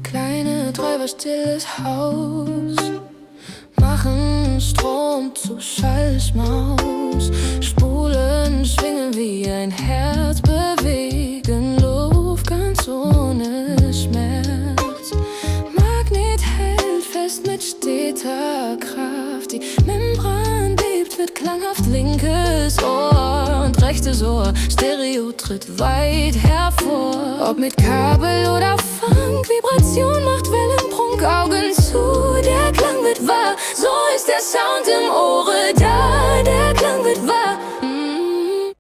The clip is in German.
Kleine Träuber, stilles Haus machen Strom zu Schallschmaus. Spulen schwingen wie ein Herz, bewegen Luft ganz ohne Schmerz. Magnet hält fest mit steter Kraft. Die Membran bebt, wird klanghaft linkes Ohr und rechtes Ohr. Stereo tritt weit hervor. Ob mit Kabel oder Funk, Vibration macht Wellenprunk. Augen zu, der Klang wird wahr. So ist der Sound im Ohre.